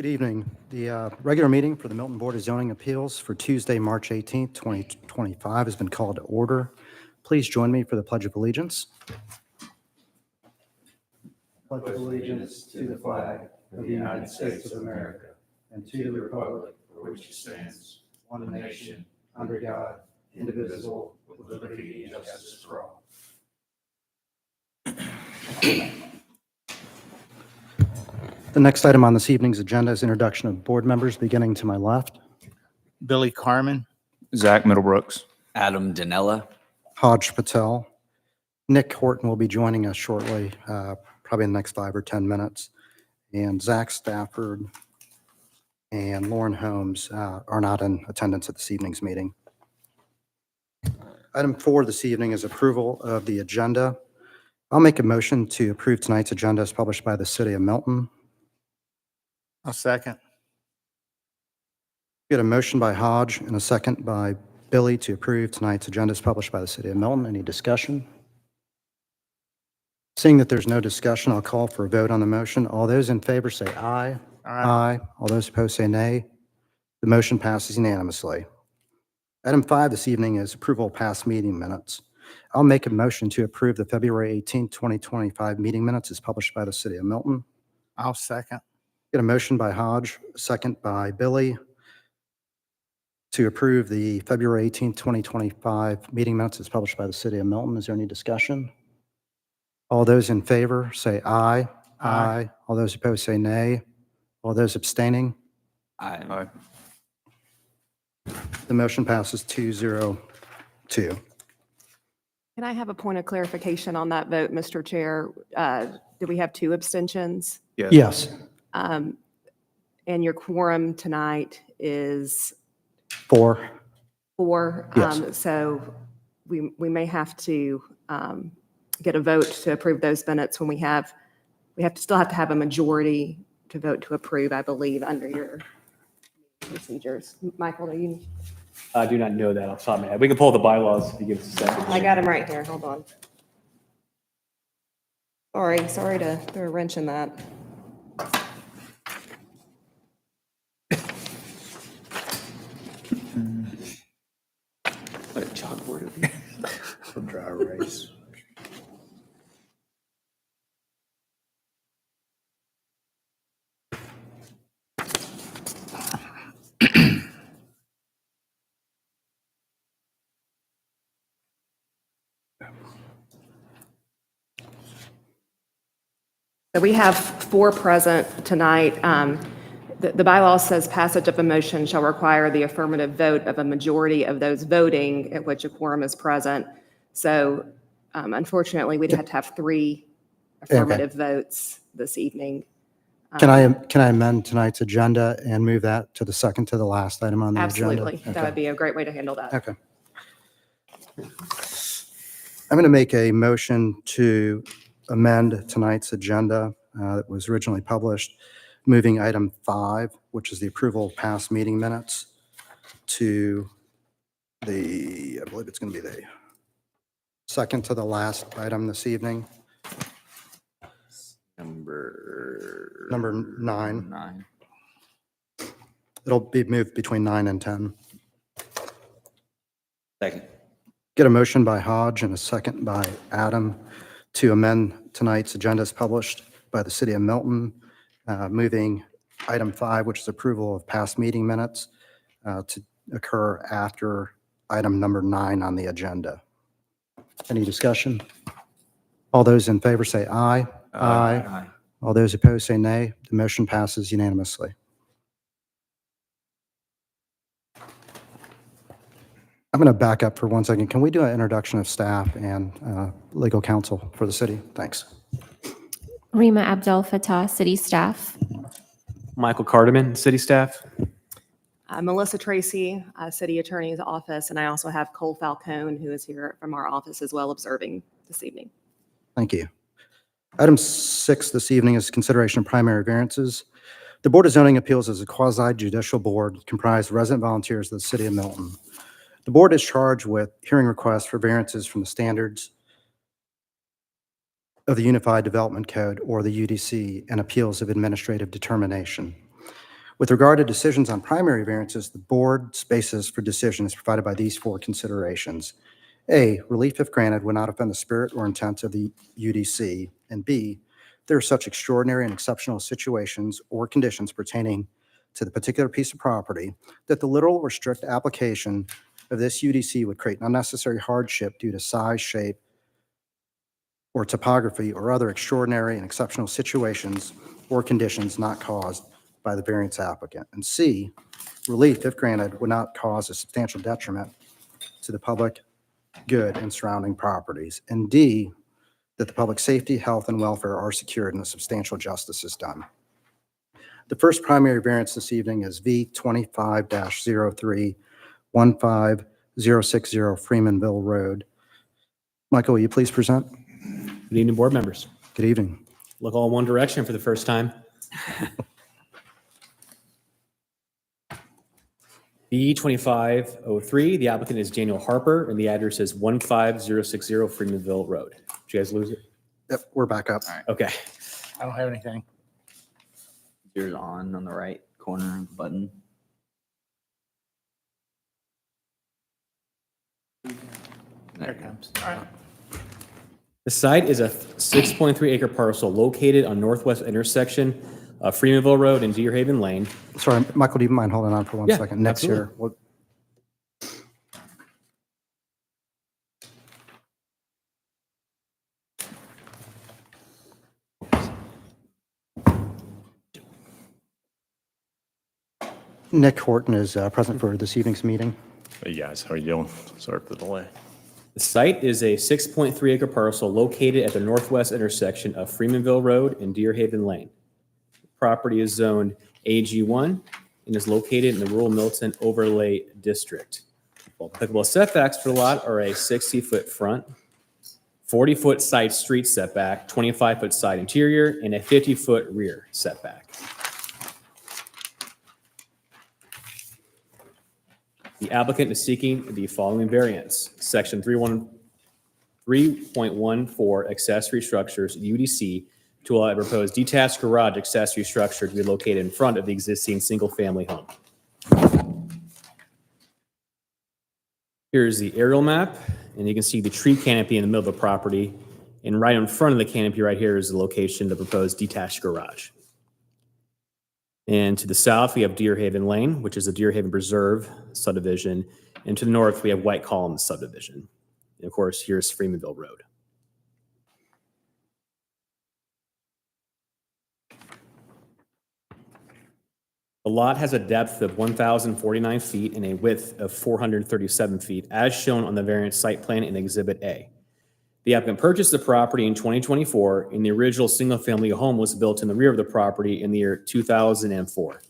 Good evening. The regular meeting for the Milton Board of Zoning Appeals for Tuesday, March 18th, 2025 has been called to order. Please join me for the Pledge of Allegiance. Pledge of allegiance to the flag of the United States of America and to the republic for which it stands, one nation, under God, indivisible, with liberty and justice for all. The next item on this evening's agenda is introduction of board members, beginning to my left. Billy Carmen. Zach Middlebrooks. Adam Danella. Hodge Patel. Nick Horton will be joining us shortly, probably in the next 5 or 10 minutes. And Zach Stafford and Lauren Holmes are not in attendance at this evening's meeting. Item 4 this evening is approval of the agenda. I'll make a motion to approve tonight's agenda as published by the City of Milton. I'll second. We had a motion by Hodge and a second by Billy to approve tonight's agenda as published by the City of Milton. Any discussion? Seeing that there's no discussion, I'll call for a vote on the motion. All those in favor say aye. Aye. All those opposed say nay. The motion passes unanimously. Item 5 this evening is approval of past meeting minutes. I'll make a motion to approve the February 18, 2025 meeting minutes as published by the City of Milton. I'll second. Get a motion by Hodge, a second by Billy to approve the February 18, 2025 meeting minutes as published by the City of Milton. Is there any discussion? All those in favor say aye. Aye. All those opposed say nay. All those abstaining? Aye. The motion passes 2-0-2. Can I have a point of clarification on that vote, Mr. Chair? Did we have 2 abstentions? Yes. And your quorum tonight is 4. 4. Yes. So we may have to get a vote to approve those minutes when we still have to have a majority to vote to approve, I believe, under your procedures. Michael, do you? I do not know that off the top of my head. We can pull the bylaws if you give us a second. I got them right here. Hold on. Sorry to throw a wrench in that. What a chalkboard of you. For dry erase. So we have 4 present tonight. The bylaw says passage of a motion shall require the affirmative vote of a majority of those voting at which a quorum is present. So unfortunately, we'd have to have 3 affirmative votes this evening. Can I amend tonight's agenda and move that to the second to the last item on the agenda? Absolutely. That would be a great way to handle that. Okay. I'm going to make a motion to amend tonight's agenda that was originally published, moving item 5, which is the approval of past meeting minutes, to I believe it's going to be the second to the last item this evening, Number 9. 9. It'll be moved between 9 and 10. Second. Get a motion by Hodge and a second by Adam to amend tonight's agenda as published by the City of Milton, moving item 5, which is approval of past meeting minutes, to occur after item number 9 on the agenda. Any discussion? All those in favor say aye. Aye. All those opposed say nay. The motion passes unanimously. I'm going to back up for 1 second. Can we do an introduction of staff and legal counsel for the city? Thanks. Rima Abdel Fattah, city staff. Michael Cardeman, city staff. Melissa Tracy, City Attorney's Office, and I also have Cole Falcone, who is here from our office as well, observing this evening. Thank you. Item 6 this evening is consideration of primary variances. The Board of Zoning Appeals is a quasi-judicial board comprised of resident volunteers of the City of Milton. The board is charged with hearing requests for variances from the standards of the Unified Development Code, or the UDC, and appeals of administrative determination. With regard to decisions on primary variances, the board's basis for decision is provided by these four considerations. A, relief if granted would not offend the spirit or intent of the UDC. And B, there are such extraordinary and exceptional situations or conditions pertaining to the particular piece of property that the literal or strict application of this UDC would create an unnecessary hardship due to size, shape, or topography or other extraordinary and exceptional situations or conditions not caused by the variance applicant. And C, relief, if granted, would not cause a substantial detriment to the public good and surrounding properties. And D, that the public safety, health, and welfare are secured and a substantial justice is done. The first primary variance this evening is V 25-03-15060 Freemanville Road. Michael, will you please present? Good evening, board members. Good evening. Look all in one direction for the first time. B2503, the applicant is Daniel Harper, and the address is 15060 Freemanville Road. Did you guys lose it? Yep, we're back up. Okay. I don't have anything. Yours on the right corner button. There it comes. All right. The site is a 6.3 acre parcel located on northwest intersection of Freemanville Road and Deer Haven Lane. Sorry, Michael, do you mind holding on for one Yeah, second? Next absolutely. year. We'll- Nick Horton is present for this evening's meeting. Hey guys, how are you doing? Sorry for the delay. The site is a 6.3 acre parcel located at the northwest intersection of Freemanville Road and Deer Haven Lane. The property is zoned AG1 and is located in the rural Milton overlay district. Applicable setbacks for the lot are a 60-foot front, 40-foot side street setback, 25-foot side interior, and a 50-foot rear setback. The applicant is seeking the following variance. Section 3.14 accessory structures UDC to allow a proposed detached garage accessory structure to be located in front of the existing single-family home. Here's the aerial map, and you can see the tree canopy in the middle of the property. And right in front of the canopy right here is the location of the proposed detached garage. And to the south, we have Deer Haven Lane, which is a Deer Haven Preserve subdivision. And to the north, we have White Column subdivision. And of course, here's Freemanville Road. The lot has a depth of 1,049 feet and a width of 437 feet, as shown on the variance site plan in Exhibit A. The applicant purchased the property in 2024, and the original single-family home was built in the rear of the property in the year 2004.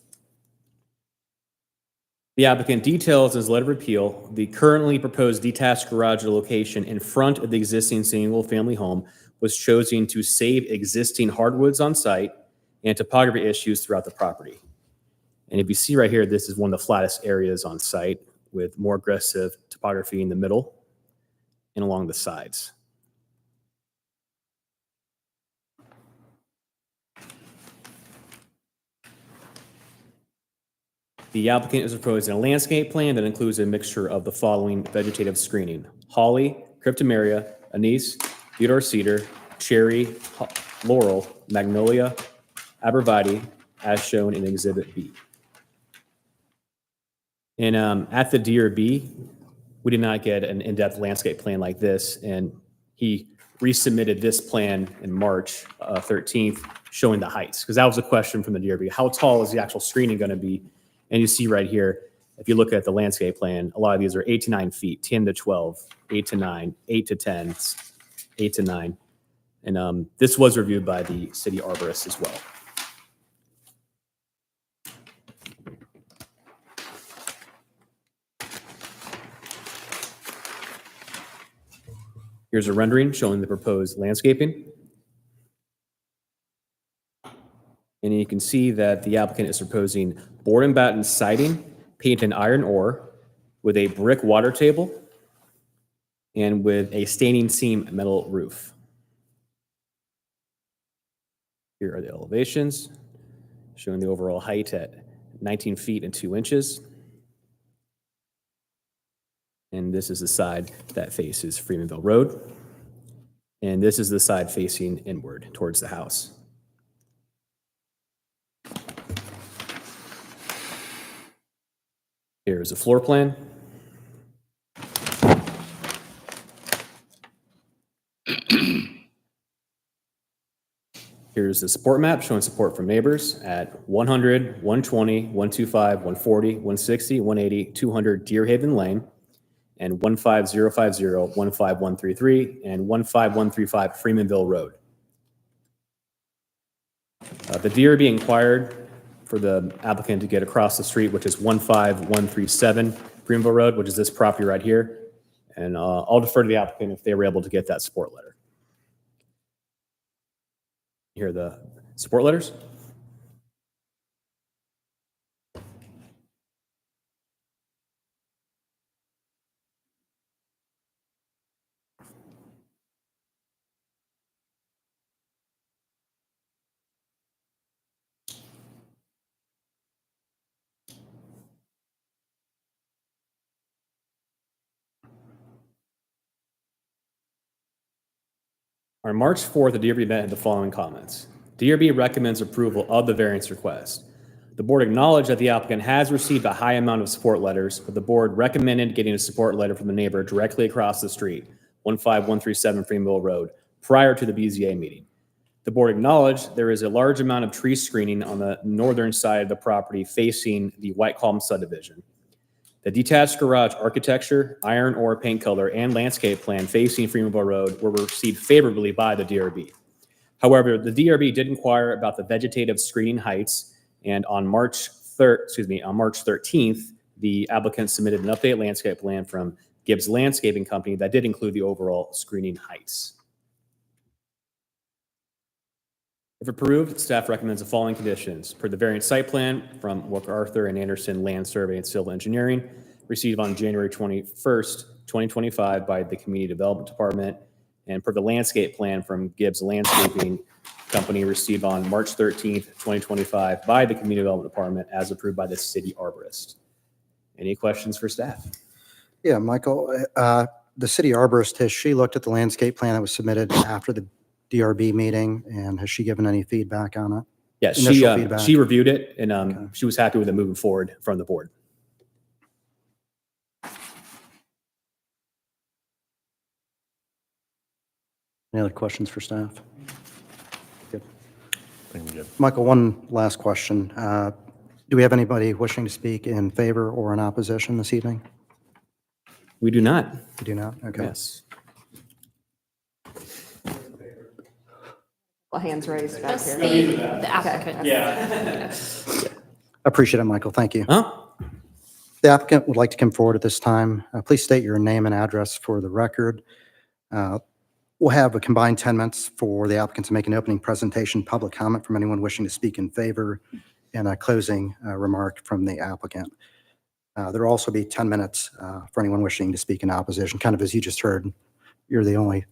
The applicant details in his letter of appeal the currently proposed detached garage location in front of the existing single-family home was chosen to save existing hardwoods on site and topography issues throughout the property. And if you see right here, this is one of the flattest areas on site with more aggressive topography in the middle and along the sides. The applicant is proposing a landscape plan that includes a mixture of the following vegetative screening: holly, cryptomeria, anise, Theodore cedar, cherry, laurel, magnolia, arborvitae, as shown in Exhibit B. And at the DRB, we did not get an in-depth landscape plan like this, and he resubmitted this plan in March 13th, showing the heights, because that was a question from the DRB. How tall is the actual screening going to be? And you see right here, if you look at the landscape plan, a lot of these are 8 to 9 feet, 10 to 12, 8 to 9, 8 to 10, 8 to 9. And this was reviewed by the city arborist as well. Here's a rendering showing the proposed landscaping. And you can see that the applicant is proposing board and batten siding, paint and iron ore, with a brick water table, and with a standing seam metal roof. Here are the elevations, showing the overall height at 19 feet and 2 inches. And this is the side that faces Freemanville Road. And this is the side facing inward towards the house. Here's a floor plan. Here's the support map showing support from neighbors at 100, 120, 125, 140, 160, 180, 200 Deer Haven Lane, and 15050, 15133, and 15135 Freemanville Road. The DRB inquired for the applicant to get across the street, which is 15137 Freemanville Road, which is this property right here. And I'll defer to the applicant if they were able to get that support letter. Here are the support letters. On March 4th, the DRB met had the following comments. DRB recommends approval of the variance request. The board acknowledged that the applicant has received a high amount of support letters, but the board recommended getting a support letter from the neighbor directly across the street, 15137 Freemanville Road, prior to the BZA meeting. The board acknowledged there is a large amount of tree screening on the northern side of the property facing the White Column subdivision. The detached garage architecture, iron ore paint color, and landscape plan facing Freemanville Road were received favorably by the DRB. However, the DRB did inquire about the vegetative screening heights, and on March 13th, the applicant submitted an updated landscape plan from Gibbs Landscaping Company that did include the overall screening heights. If approved, staff recommends the following conditions. Per the variance site plan from Walker Arthur and Anderson Land Survey and Civil Engineering, received on January 21st, 2025 by the Community Development Department, and per the landscape plan from Gibbs Landscaping Company, received on March 13th, 2025 by the Community Development Department as approved by the city arborist. Any questions for staff? Yeah, Michael, the city arborist, has she looked at the landscape plan that was submitted after the DRB meeting, and has she given any feedback on it? Yeah, Initial feedback. she reviewed it, and Okay. she was happy with it moving forward from the board. Any other questions for staff? Good. I think we're good. Michael, one last question. Do we have anybody wishing to speak in favor or in opposition this evening? We do not. We do not? Okay. Yes. Well, hands raised back Just here. the applicant. Appreciate it, Michael. Thank you. Huh? The applicant would like to come forward at this time. Please state your name and address for the record. We'll have a combined 10 minutes for the applicant to make an opening presentation, public comment from anyone wishing to speak in favor, and a closing remark from the applicant. There will also be 10 minutes for anyone wishing to speak in opposition. Kind of as you just heard, you're the only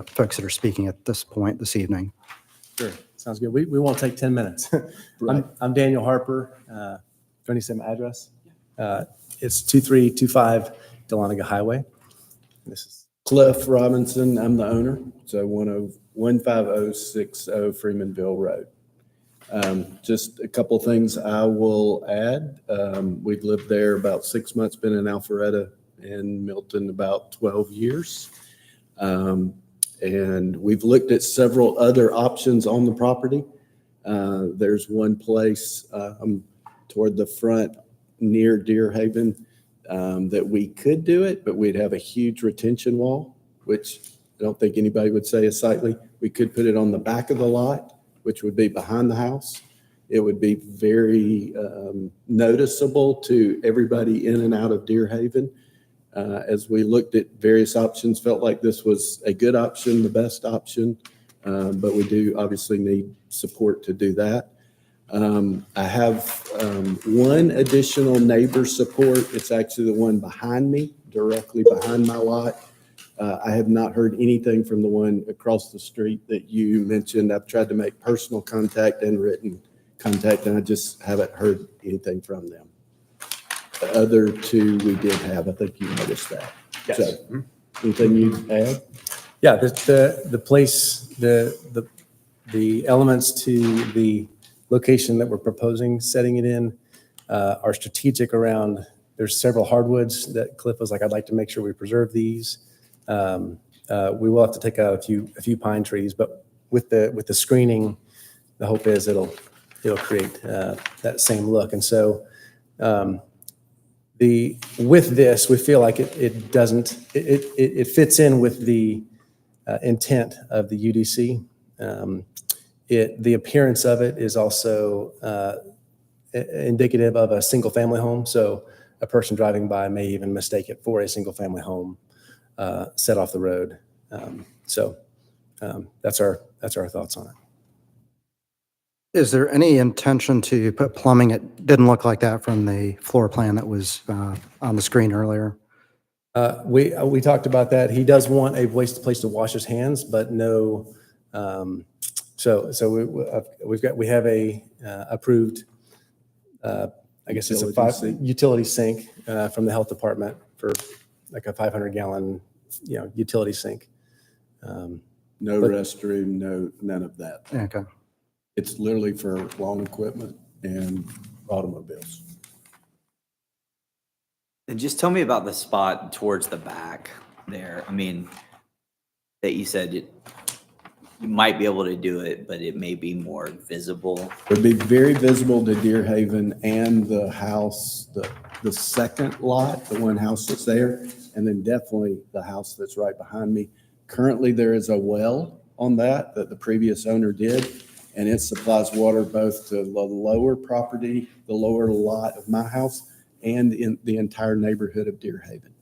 folks that are speaking at this point this evening. Sure, sounds good. We won't take 10 minutes. I'm Daniel Harper. 27 address. It's 2325 Dahlonega Highway. This is Cliff Robinson. I'm the owner. So 15060 Freemanville Road. Just a couple things I will add. We've lived there about 6 months, been in Alpharetta and Milton about 12 years. And we've looked at several other options on the property. There's one place toward the front near Deer Haven that we could do it, but we'd have a huge retention wall, which I don't think anybody would say is sightly. We could put it on the back of the lot, which would be behind the house. It would be very noticeable to everybody in and out of Deer Haven. As we looked at various options, felt like this was a good option, the best option, but we do obviously need support to do that. I have one additional neighbor support. It's actually the one behind me, directly behind my lot. I have not heard anything from the one across the street that you mentioned. I've tried to make personal contact and written contact, and I just haven't heard anything from them. The other two we did have, I think you noticed that. Yes. So, anything you add? Yeah, the place, the elements to the location that we're proposing setting it in are strategic around, there's several hardwoods that Cliff was like, I'd like to make sure we preserve these. We will have to take out a few pine trees, but with the screening, the hope is it'll create that same look. And so with this, we feel like it fits in with the intent of the UDC. The appearance of it is also indicative of a single-family home. So a person driving by may even mistake it for a single-family home set off the road. That's our thoughts on it. Is there any intention to put plumbing? It didn't look like that from the floor plan that was on the screen earlier. We talked about that. He does want a place to wash his hands, but no. We have a approved. I guess it's a utility sink from the health department for like a 500-gallon, utility sink. No restroom, none of that. Okay. It's literally for lawn equipment and automobiles. And just tell me about the spot towards the back there. I mean, that you said you might be able to do it, but it may be more visible. It would be very visible to Deer Haven and the house, the second lot, the one house that's there, and then definitely the house that's right behind me. Currently, there is a well on that the previous owner did, and it supplies water both to the lower property, the lower lot of my house, and in the entire neighborhood of Deer Haven.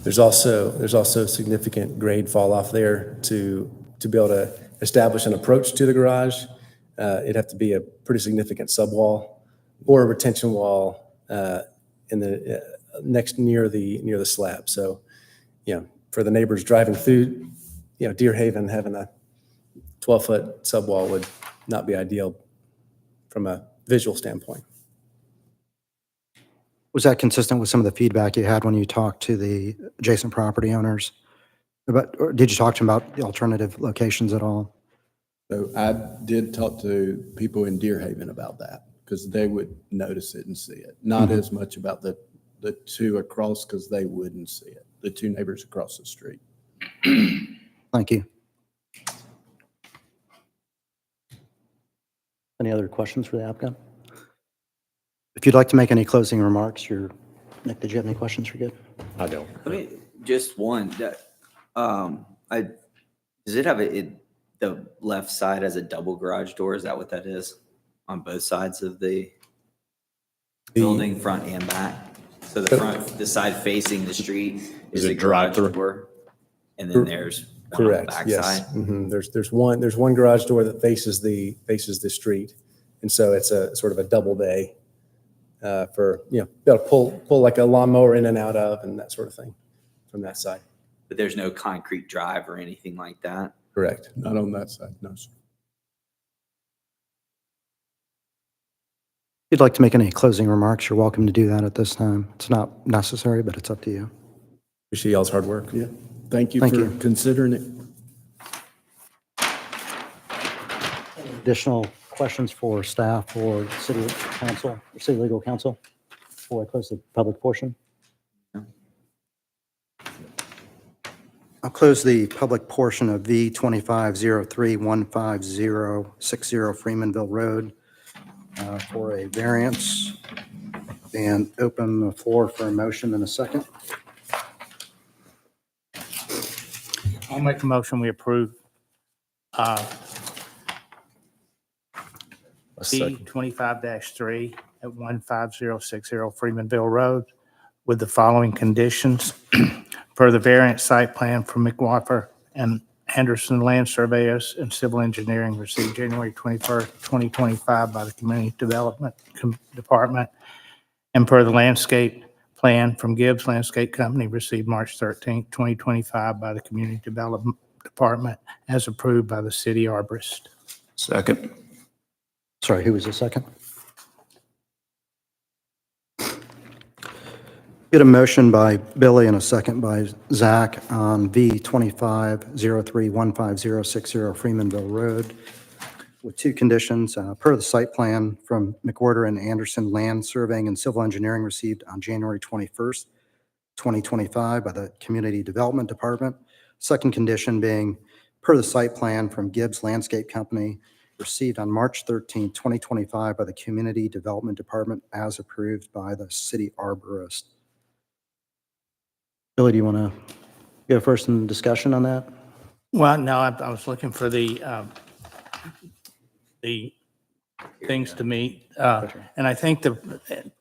There's also significant grade fall off there to be able to establish an approach to the garage. It'd have to be a pretty significant subwall or a retention wall in the near the slab. So, for the neighbors driving through, Deer Haven, having a 12-foot subwall would not be ideal from a visual standpoint. Was that consistent with some of the feedback you had when you talked to the adjacent property owners? Or did you talk to them about the alternative locations at all? So I did talk to people in Deer Haven about that because they would notice it and see it. Not as much about the two across because they wouldn't see it. The two neighbors across the street. Thank you. Any other questions for the applicant? If you'd like to make any closing remarks, Nick, did you have any questions? You're good. I don't. I mean, just one. Does it have the left side has a double garage door? Is that what that is? On both sides of the building, front and back? So the side facing the street is a garage door, and then there's one on the Correct. back Yes. side. Mhm. There's one garage door that faces the street, and so it's a sort of a double bay for be able to pull like a lawnmower in and out of and that sort of thing from that side. But there's no concrete drive or anything like that. Correct. Not on that side, no, sir. If you'd like to make any closing remarks, you're welcome to do that at this time. It's not necessary, but it's up to you. Appreciate y'all's hard work. Yeah. Thank you Thank for you. considering it. Additional questions for staff or city council, or city legal counsel before I close the public portion? I'll close the public portion of V 2503-15060 Freemanville Road for a variance and open the floor for a motion in a second. I'll make a motion, we approve C 25-3 at 15060 Freemanville Road with the following conditions. Per the variant site plan from McWhopper and Henderson Land Surveyors and Civil Engineering received January 21st, 2025 by the Community Development Department. And per the landscape plan from Gibbs Landscape Company received March 13th, 2025 by the Community Development Department as approved by the city arborist. Second. Sorry, who was the second? Get a motion by Billy and a second by Zach on V25031560 Freemanville Road with two conditions. Per the site plan from McWhorter and Anderson Land Surveying and Civil Engineering received on January 21st, 2025 by the Community Development Department. Second condition being per the site plan from Gibbs Landscape Company received on March 13th, 2025 by the Community Development Department as approved by the city arborist. Billy, do you want to go first in discussion on that? Well, no, I was looking for the things to meet. And I think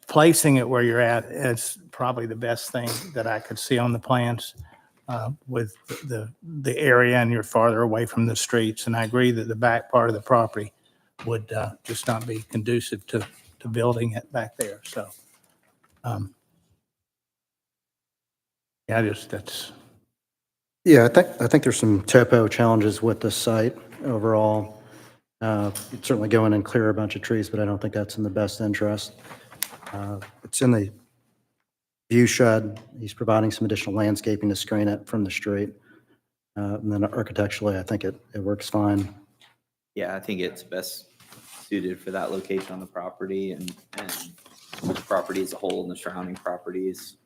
placing it where you're at is probably the best thing that I could see on the plans with the area, and you're farther away from the streets. And I agree that the back part of the property would just not be conducive to building it back there. So, yeah, Yeah, I think there's some topo challenges with the site overall. You'd certainly go in and clear a bunch of trees, but I don't think that's in the best interest. It's in the view shed. He's providing some additional landscaping to screen it from the street. And then architecturally, I think it works fine. Yeah, I think it's best suited for that location on the property and the property as a whole and the surrounding properties.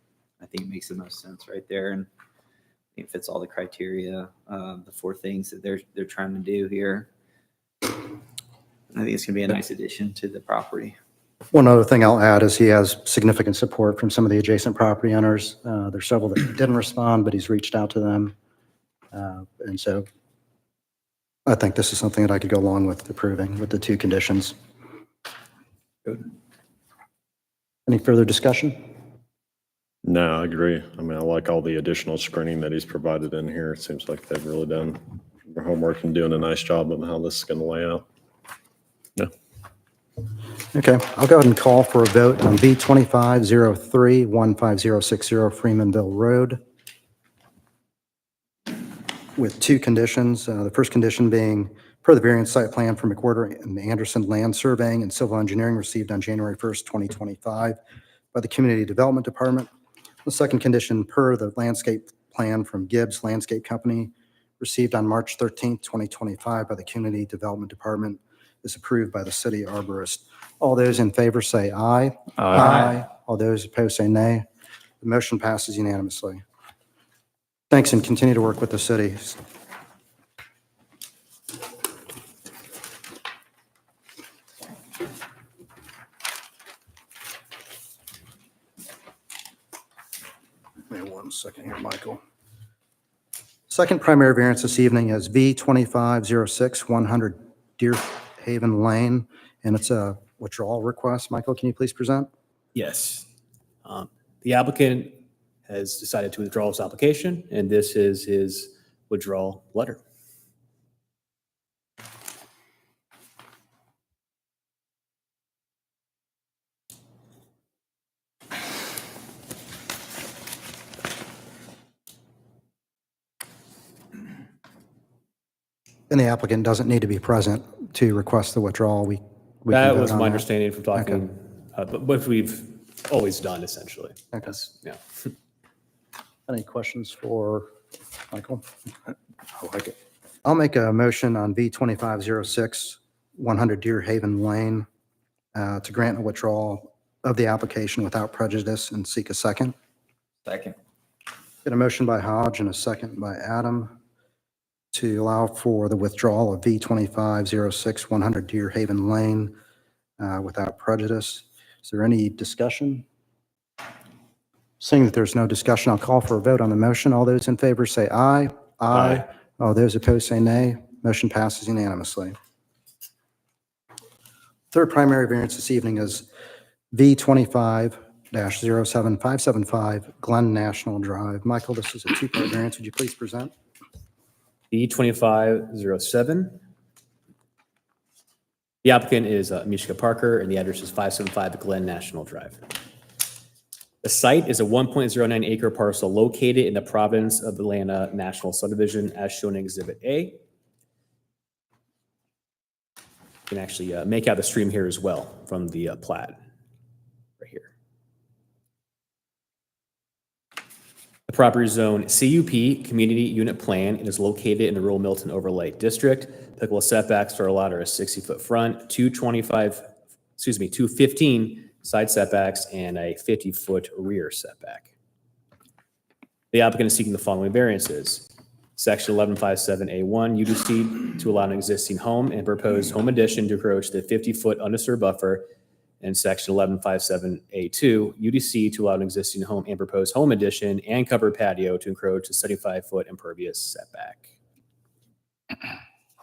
I think it makes the most sense right there, and I think it fits all the criteria, the four things that they're trying to do here. And I think it's gonna be a nice addition to the property. One other thing I'll add is he has significant support from some of the adjacent property owners. There's several that didn't respond, but he's reached out to them. And so I think this is something that I could go along with approving with the two conditions. Good. Any further discussion? No, I agree. I mean, I like all the additional screening that he's provided in here. It seems like they've really done their homework and doing a nice job of how this is going to lay out. Yeah. Okay, I'll go ahead and call for a vote on V25031560 Freemanville Road with two conditions. The first condition being per the variance site plan for McWhorter and Anderson Land Surveying and Civil Engineering received on January 1st, 2025 by the Community Development Department. The second condition per the landscape plan from Gibbs Landscape Company received on March 13th, 2025 by the Community Development Department is approved by the city arborist. All those in favor say aye. Aye. All those opposed say nay. The motion passes unanimously. Thanks, and continue to work with the city. Wait 1 second here, Michael. Second primary variance this evening is V2506-100 Deer Haven Lane, and it's a withdrawal request. Michael, can you please present? Yes. The applicant has decided to withdraw his application, and this is his withdrawal letter. And the applicant doesn't need to be present to request the withdrawal. We can That vote was on my that. understanding from talking, but what we've always done essentially. Okay. Yes, yeah. Any questions for Michael? I like it. I'll make a motion on V2506-100 Deer Haven Lane to grant a withdrawal of the application without prejudice and seek a second. Second. Get a motion by Hodge and a second by Adam to allow for the withdrawal of V2506-100 Deer Haven Lane without prejudice. Is there any discussion? Seeing that there's no discussion, I'll call for a vote on the motion. All those in favor say aye. Aye. All those opposed say nay. Motion passes unanimously. Third primary variance this evening is V25-07575 Glen National Drive. Michael, this is a two-part variance. Would you please present? B2507. The applicant is Mishka Parker, and the address is 575 Glen National Drive. The site is a 1.09 acre parcel located in the Province of Atlanta National Subdivision as shown in Exhibit A. You can actually make out the stream here as well from the plat right here. The property is zone CUP, Community Unit Plan. It is located in the rural Milton Overlay District. Applicable setbacks for a lot are a 60-foot front, 215 side setbacks, and a 50-foot rear setback. The applicant is seeking the following variances. Section 1157A1 UDC to allow an existing home and proposed home addition to encroach the 50-foot undisturbed buffer, and section 1157A2 UDC to allow an existing home and proposed home addition and covered patio to encroach a 75-foot impervious setback.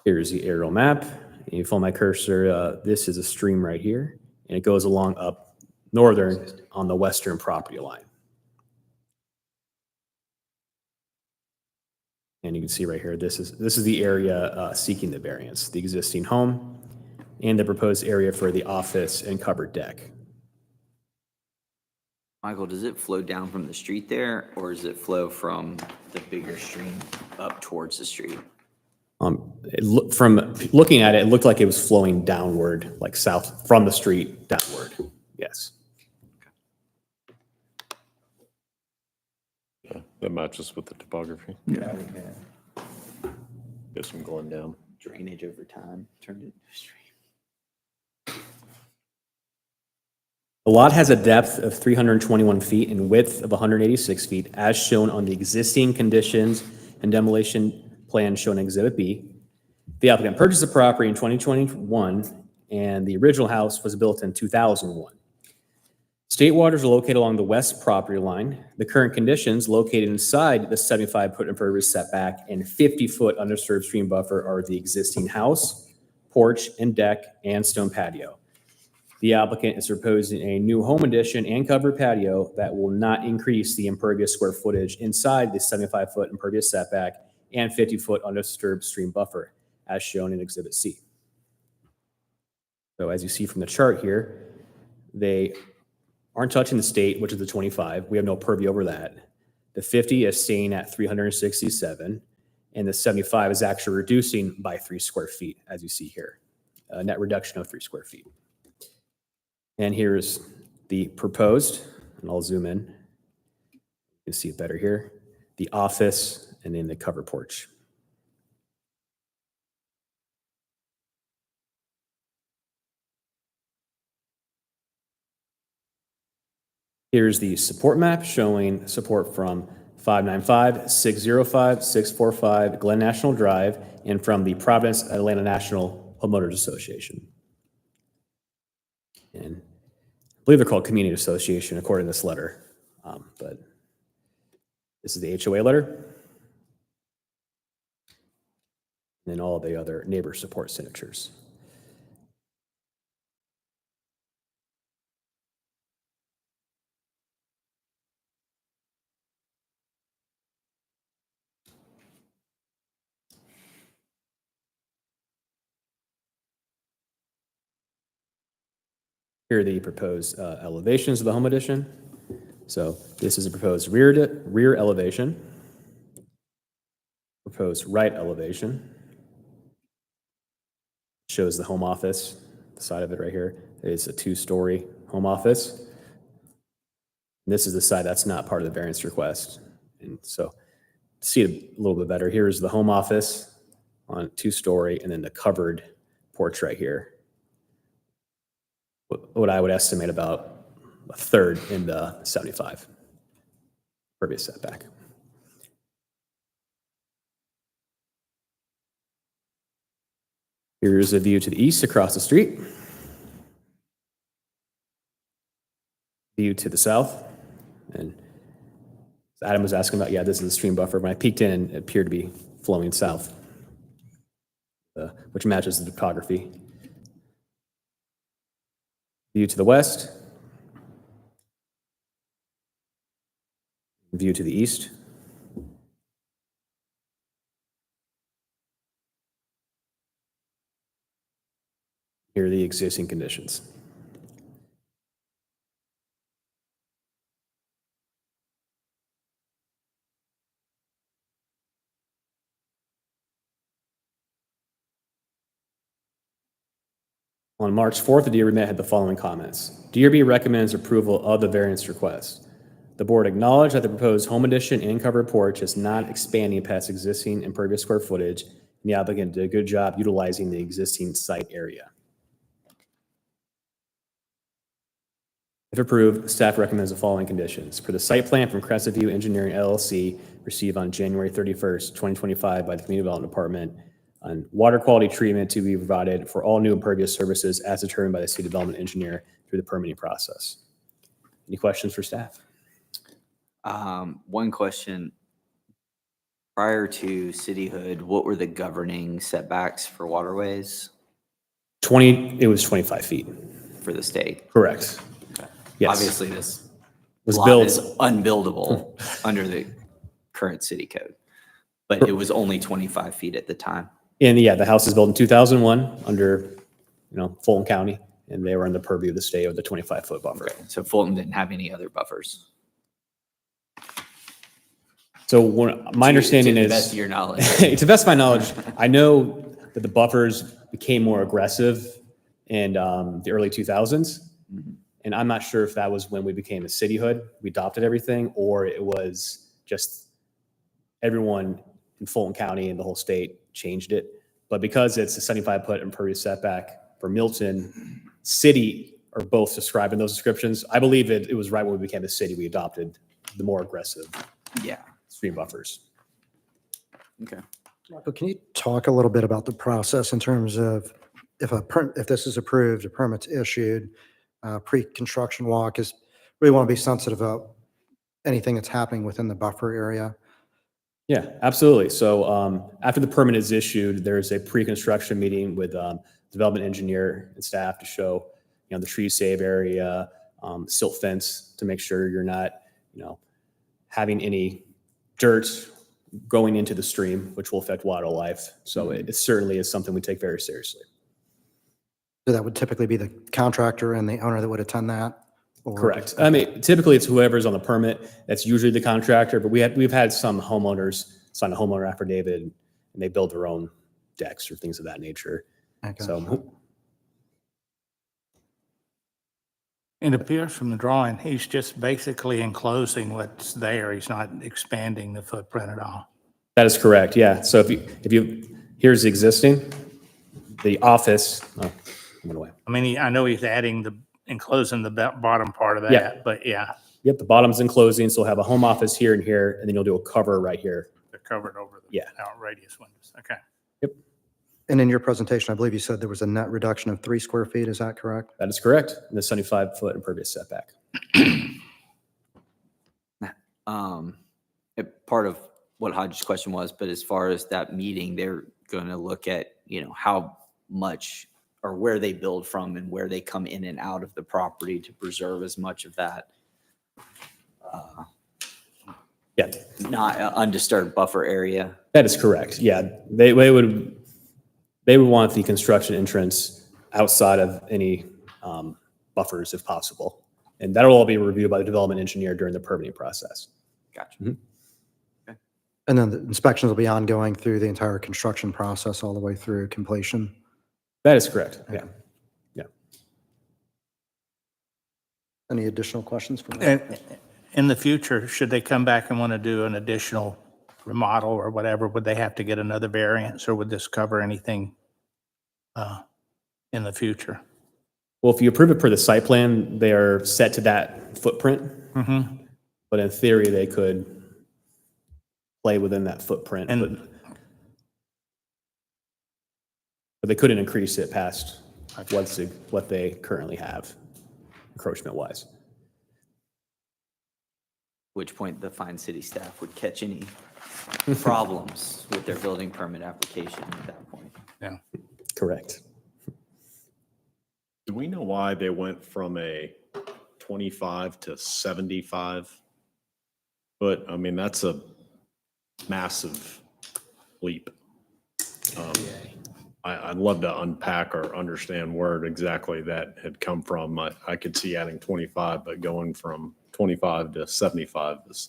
Here's the aerial map. You follow my cursor. This is a stream right here, and it goes along up northern on the western property line. And you can see right here, this is the area seeking the variance, the existing home and the proposed area for the office and covered deck. Michael, does it flow down from the street there, or does it flow from the bigger stream up towards the street? From looking at it, it looked like it was flowing downward, like south from the street downward. Yes. Yeah, that matches with the topography. Yeah. Guess I'm going down. Drainage over time turned into a stream. The lot has a depth of 321 feet and width of 186 feet, as shown on the existing conditions and demolition plan shown in Exhibit B. The applicant purchased the property in 2021, and the original house was built in 2001. State waters are located along the west property line. The current conditions located inside the 75-foot impervious setback and 50-foot undisturbed stream buffer are the existing house, porch, and deck, and stone patio. The applicant is proposing a new home addition and covered patio that will not increase the impervious square footage inside the 75-foot impervious setback and 50-foot undisturbed stream buffer, as shown in Exhibit C. So as you see from the chart here, they aren't touching the state, which is the 25. We have no purview over that. The 50 is staying at 367, and the 75 is actually reducing by 3 square feet, as you see here, a net reduction of 3 square feet. And here's the proposed, and I'll zoom in. You can see it better here. The office and then the covered porch. Here's the support map showing support from 595, 605, 645 Glen National Drive, and from the Providence Atlanta National Homeowners Association. And I believe they're called Community Association according to this letter, but this is the HOA letter. And then all the other neighbor support signatures. Here are the proposed elevations of the home addition. So this is a proposed rear elevation, proposed right elevation. Shows the home office, the side of it right here. It's a 2-story home office. And this is the side that's not part of the variance request. And so to see it a little bit better, here's the home office on 2-story, and then the covered porch right here. What I would estimate about a third in the 75 impervious setback. Here's a view to the east across the street. View to the south. And Adam was asking about, yeah, this is the stream buffer. When I peeked in, it appeared to be flowing south, which matches the topography. View to the west. View to the east. Here are the existing conditions. On March 4th, the DRB met had the following comments. DRB recommends approval of the variance request. The board acknowledged that the proposed home addition and covered porch is not expanding past existing impervious square footage, and the applicant did a good job utilizing the existing site area. If approved, staff recommends the following conditions. For the site plan from Crescent View Engineering LLC, received on January 31st, 2025 by the Community Development Department, on water quality treatment to be provided for all new impervious services as determined by the city development engineer through the permitting process. Any questions for staff? One question. Prior to cityhood, what were the governing setbacks for waterways It was 25 feet. for the state? Correct. Yes. Obviously, this Was lot built. is unbuildable under the current city code, but it was only 25 feet at the time. And yeah, the house was built in 2001 under, Fulton County, and they were in the purview of the state with the 25-foot buffer. So Fulton didn't have any other buffers. So my understanding To the is, best of your knowledge. to the best of my knowledge, I know that the buffers became more aggressive in the early 2000s. And I'm not sure if that was when we became a cityhood, we adopted everything, or it was just everyone in Fulton County and the whole state changed it. But because it's a 75-foot impervious setback for Milton, city are both described in those descriptions. I believe it was right when we became a city, we adopted the more aggressive Yeah. stream buffers. Okay. Michael, can you talk a little bit about the process in terms of if this is approved, a permit's issued, pre-construction walk is, really want to be sensitive about anything that's happening within the buffer area? Yeah, absolutely. So after the permit is issued, there's a pre-construction meeting with development engineer and staff to show, the tree save area, silt fence to make sure you're not, having any dirt going into the stream, which will affect wildlife. So it certainly is something we take very seriously. So that would typically be the contractor and the owner that would attend that? Or- Correct. I mean, typically it's whoever's on the permit. That's usually the contractor, but we've had some homeowners sign a homeowner affidavit and they build their own decks or things of that nature. Okay. So It appears from the drawing, he's just basically enclosing what's there. He's not expanding the footprint at all. that is correct. Yeah. So here's the existing, the office. Oh, I went away. I mean, I know he's enclosing the bottom part of that, Yeah. but yeah, Yep. The bottom's enclosing. So we'll have a home office here and here, and then you'll do a cover right here. they're covered over the Yeah. out radius windows. Okay. And in your presentation, I believe you said there was a net reduction of 3 square feet. Is that correct? That is correct. In the 75-foot impervious setback. Part of what Hodge's question was, but as far as that meeting, they're going to look at, how much or where they build from and where they come in and out of the property to preserve as much of that Yeah, not undisturbed buffer area. that is correct. Yeah, they would want the construction entrance outside of any buffers if possible. And that'll all be reviewed by the development engineer during the permitting process. Gotcha. And then the inspections will be ongoing through the entire construction process all the way through completion? That is correct. Yeah. Any additional questions for me? And in the future, should they come back and want to do an additional remodel or whatever, would they have to get another variance or would this cover anything in the future? Well, if you approve it per the site plan, they are set to that footprint. Mm-hmm. But in theory, they could play within that footprint. And- But they couldn't increase it past what they currently have, encroachment-wise. Which point the fine city staff would catch any problems with their building permit application at that point. Yeah. Correct. Do we know why they went from a 25 to 75 foot? I mean, that's a massive leap. I'd love to unpack or understand where exactly that had come from. I could see adding 25, but going from 25 to 75 is.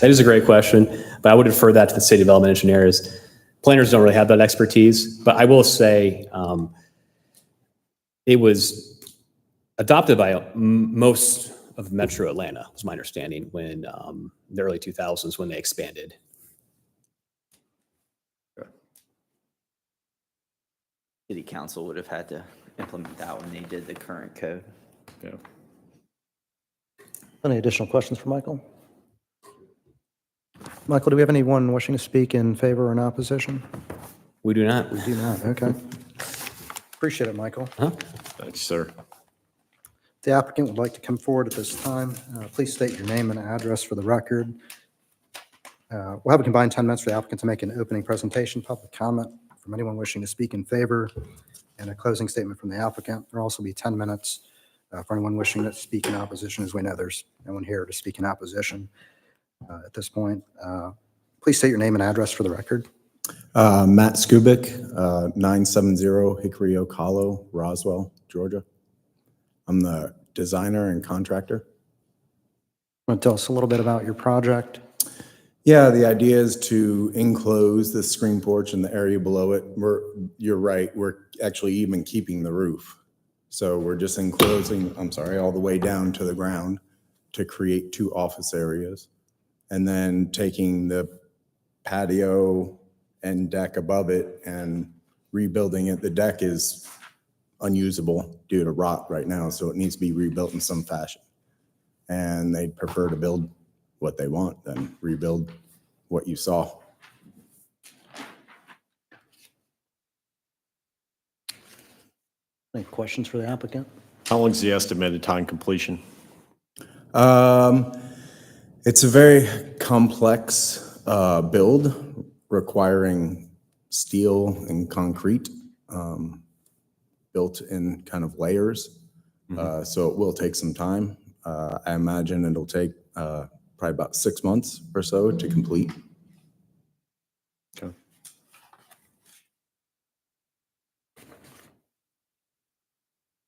That is a great question, but I would defer that to the city development engineers. Planners don't really have that expertise, but I will say It was adopted by most of Metro Atlanta, was my understanding, when the early 2000s when they expanded. City council would have had to implement that when they did the current code. Yeah. Any additional questions for Michael? Michael, do we have anyone wishing to speak in favor or in opposition? We do not. We do not, okay. Appreciate it, Michael. Thanks, sir. The applicant would like to come forward at this time. Please state your name and address for the record. We'll have a combined 10 minutes for the applicant to make an opening presentation, public comment from anyone wishing to speak in favor, and a closing statement from the applicant. There'll also be 10 minutes for anyone wishing to speak in opposition, as we know there's no one here to speak in opposition at this point. Please state your name and address for the record. Matt Skubik, 970 Hickory Oak Hollow, Roswell, Georgia. I'm the designer and contractor. Want to tell us a little bit about your project? Yeah, the idea is to enclose the screen porch and the area below it. You're right, we're actually even keeping the roof. So we're just enclosing, all the way down to the ground to create 2 office areas. And then taking the patio and deck above it and rebuilding it. The deck is unusable due to rot right now, so it needs to be rebuilt in some fashion. And they'd prefer to build what they want than rebuild what you saw. Any questions for the applicant? How long's the estimated time completion? It's a very complex build requiring steel and concrete built in kind of layers. So it will take some time. I imagine it'll take probably about 6 months or so to complete. Okay.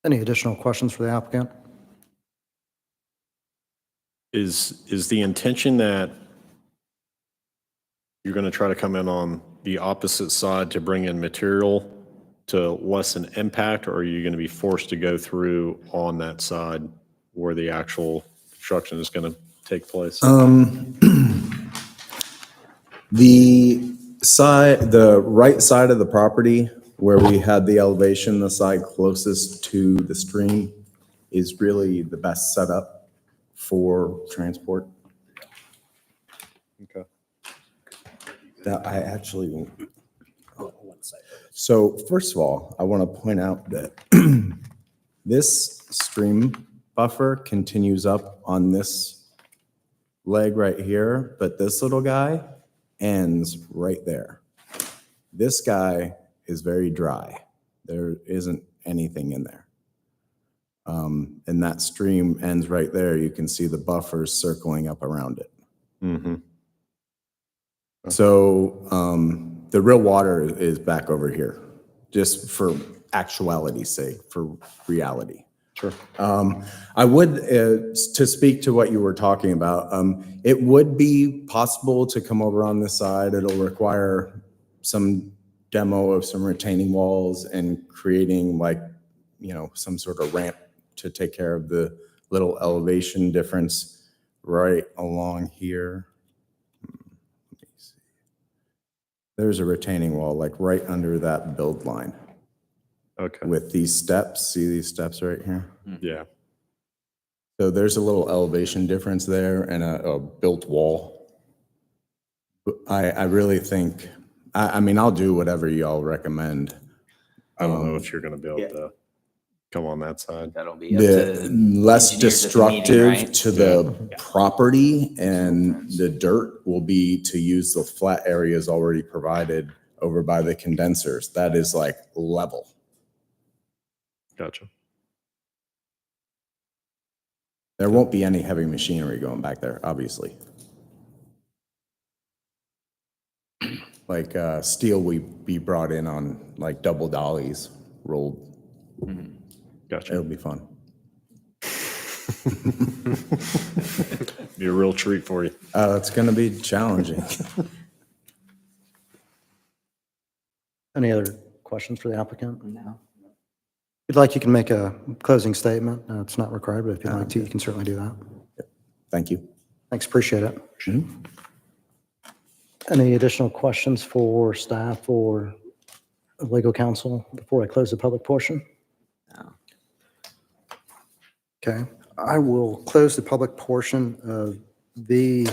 Any additional questions for the applicant? Is the intention that you're going to try to come in on the opposite side to bring in material to lessen impact, or are you going to be forced to go through on that side where the actual construction is going to take place? The right side of the property where we had the elevation, the side closest to the stream, is really the best setup for transport. Okay. That I actually won't. So first of all, I want to point out that this stream buffer continues up on this leg right here, but this little guy ends right there. This guy is very dry. There isn't anything in there. And that stream ends right there. You can see the buffers circling up around it. Mm-hmm. So the real water is back over here, just for actuality's sake, for reality. Sure. I would, to speak to what you were talking about, it would be possible to come over on this side. It'll require some demo of some retaining walls and creating some sort of ramp to take care of the little elevation difference right along here. Let me see. There's a retaining wall like right under that build line. Okay. With these steps, see these steps right here? Yeah. So there's a little elevation difference there and a built wall. I really think, I'll do whatever y'all recommend. I don't know if you're going to be able to come on that side. That'll be up The to less engineers at the meeting, destructive right? to the property and the dirt will be to use the flat areas already provided over by the condensers. That is like level. Gotcha. There won't be any heavy machinery going back there, obviously. Like steel we be brought in on like double dollies rolled. Gotcha. It'll be fun. Be a real treat for you. It's going to be challenging. Any other questions for the applicant? No. you'd like, you can make a closing statement. It's not required, but if you'd like to, you can certainly do that. Thank you. Thanks, appreciate it. Any additional questions for staff or legal counsel before I close the public portion? No. Okay, I will close the public portion of the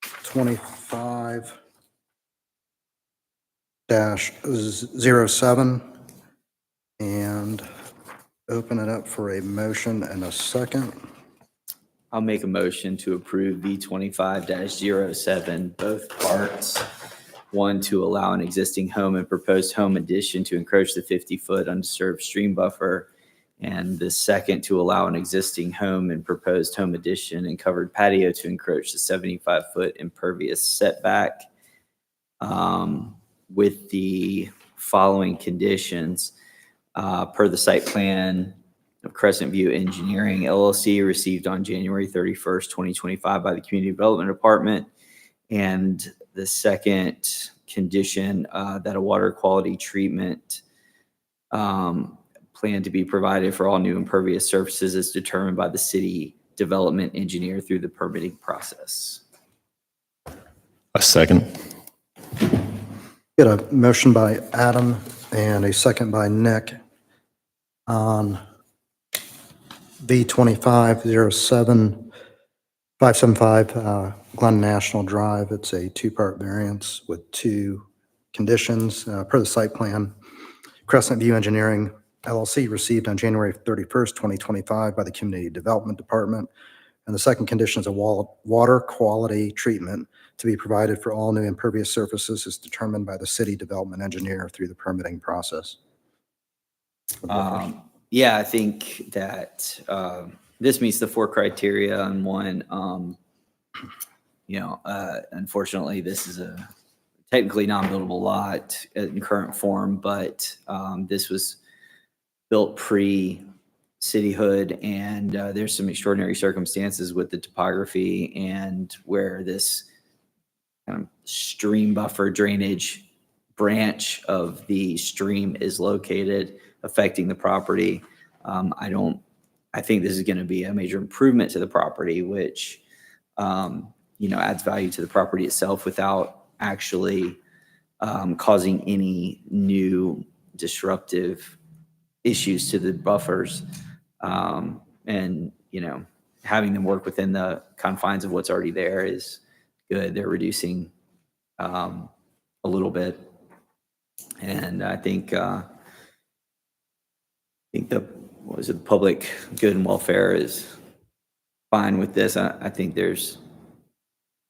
25-07 and open it up for a motion and a second. I'll make a motion to approve V25-07, both parts. One, to allow an existing home and proposed home addition to encroach the 50-foot undisturbed stream buffer. And the second, to allow an existing home and proposed home addition and covered patio to encroach the 75-foot impervious setback with the following conditions. Per the site plan of Crescent View Engineering LLC received on January 31st, 2025 by the Community Development Department. And the second condition, that a water quality treatment plan to be provided for all new impervious surfaces is determined by the city development engineer through the permitting process. A second. Get a motion by Adam and a second by Nick on V25-07-575 Glen National Drive. It's a two-part variance with two conditions per the site plan. Crescent View Engineering LLC received on January 31st, 2025 by the Community Development Department. And the second condition is a water quality treatment to be provided for all new impervious surfaces is determined by the city development engineer through the permitting process. Yeah, I think that this meets the four criteria. And one, unfortunately, this is a technically non-buildable lot in current form, but this was built pre-cityhood, and there's some extraordinary circumstances with the topography and where this kind of stream buffer drainage branch of the stream is located, affecting the property. I think this is going to be a major improvement to the property, which adds value to the property itself without actually causing any new disruptive issues to the buffers. And having them work within the confines of what's already there is good. They're reducing a little bit, and I think the public good and welfare is fine with this. I think there's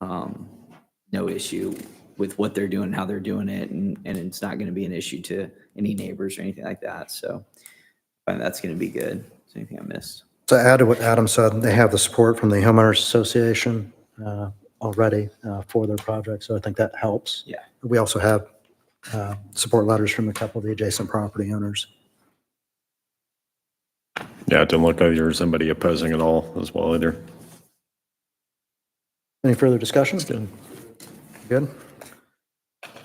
no issue with what they're doing, how they're doing it, and it's not going to be an issue to any neighbors or anything like that. So I find that's going to be good. Is there anything I missed? To add to what Adam said, they have the support from the Homeowners Association already for their project, so I think that helps. Yeah. We also have support letters from a couple of the adjacent property owners. Yeah, it didn't look like there was somebody opposing at all as well either. Any further discussion? Good.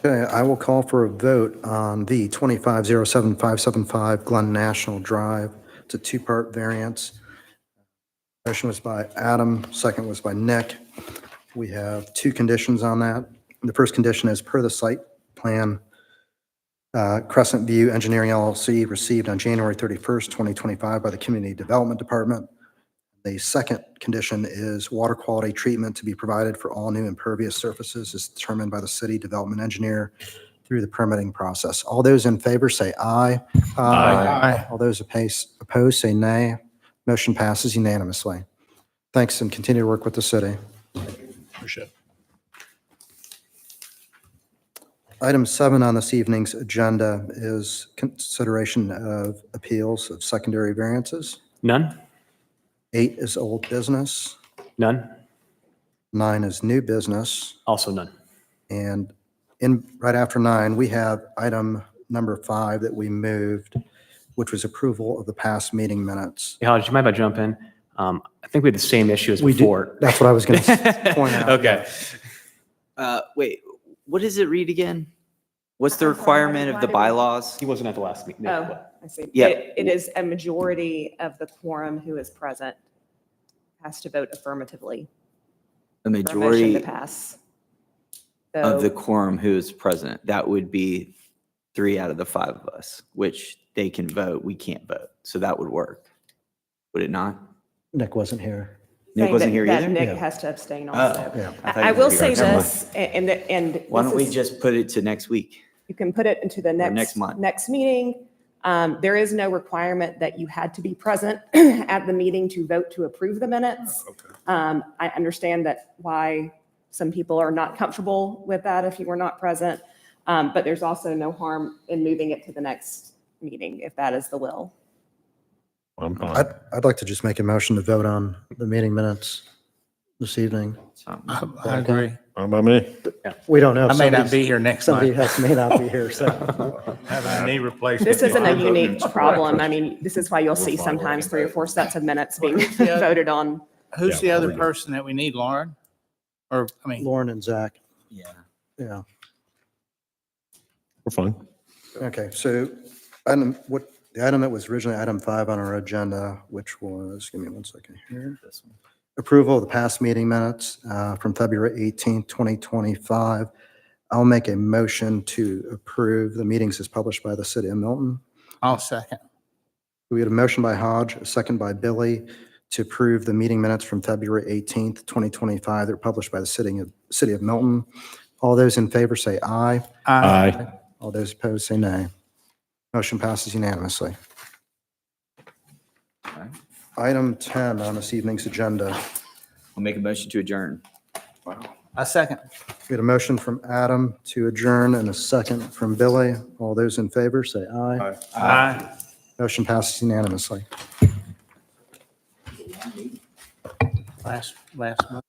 Okay, I will call for a vote on the 25-07-575 Glen National Drive. It's a two-part variance. Motion was by Adam, second was by Nick. We have two conditions on that. The first condition is per the site plan, Crescent View Engineering LLC received on January 31st, 2025 by the Community Development Department. The second condition is water quality treatment to be provided for all new impervious surfaces is determined by the city development engineer through the permitting process. All those in favor say aye. Aye. All those opposed say nay. Motion passes unanimously. Thanks, and continue to work with the city. Appreciate it. Item 7 on this evening's agenda is consideration of appeals of secondary variances. None? 8 is old business. None? 9 is new business. Also none. And right after 9, we have item number 5 that we moved, which was approval of the past meeting minutes. Hey, Hodge, do you mind if I jump in? I think we had the same issue as We do- before. That's what I was going to point out. Okay. Wait, what does it read again? What's the requirement of the bylaws? He wasn't at the last meeting. Oh, I see. Yeah. It is a majority of the quorum who is present has to vote affirmatively The for a motion to majority pass. of the So, quorum who is present, that would be 3 out of the 5 of us, which they can vote, we can't vote. So that would work. Would it not? Nick wasn't here. Nick saying wasn't that- here that either? Nick Yeah. has to abstain Oh, also. Yeah. thought I you will were say here. this, and. Why this don't we is- just put it to next week? You can put it into the next next, month. next meeting. There is no requirement that you had to be present at the meeting to vote to approve the minutes. I understand that why some people are not comfortable with that if you were not present. But there's also no harm in moving it to the next meeting if that is the will. I'm fine. I'd like to just make a motion to vote on the meeting minutes this evening. I agree. Fine by me. We don't know. if I may not somebody's- be here next Somebody month. else may not be here, so. Having a knee replacement. This isn't a I'm voting unique for problem. breakfast. I mean, this is why you'll see sometimes 3 or 4 sets of minutes being Yeah. voted on. Who's the Yeah, other we're good. person that we need, Lauren? Or, I mean, Lauren and Zach, Yeah. yeah. We're fine. Okay, so the item that was originally item 5 on our agenda, which was, give me 1 second here. This one. Approval of the past meeting minutes from February 18th, 2025. I'll make a motion to approve the meetings as published by the city of Milton. I'll second. We had a motion by Hodge, a second by Billy, to approve the meeting minutes from February 18th, 2025. They're published by the city of Milton. All those in favor say aye. Aye. All those opposed say nay. Motion passes unanimously. Alright. Item 10 on this evening's agenda. I'll make a motion to adjourn. I second. We had a motion from Adam to adjourn and a second from Billy. All those in favor say aye. Aye. Motion passes unanimously. Last month.